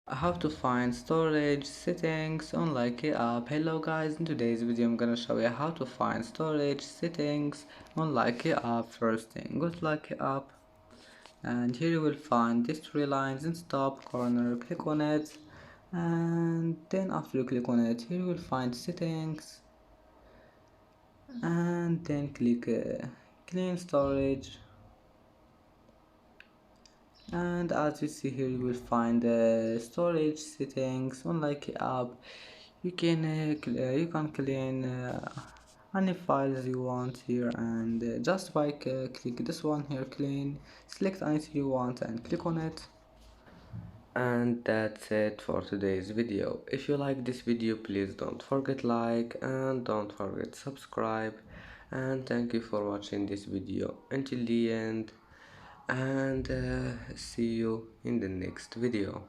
How to find storage settings on Likee app. Hello guys, in today's video I'm gonna show you how to find storage settings on Likee app. First thing, go to Likee app and here you will find these three lines in top corner. Click on it, and then after you click on it, here you will find settings, and then click clean storage. And as you see here, you will find the storage settings on Likee app. You can clean any files you want here, and just by click this one here, clean, select anything you want and click on it. And that's it for today's video. If you like this video, please don't forget like and don't forget subscribe, and thank you for watching this video until the end, and see you in the next video.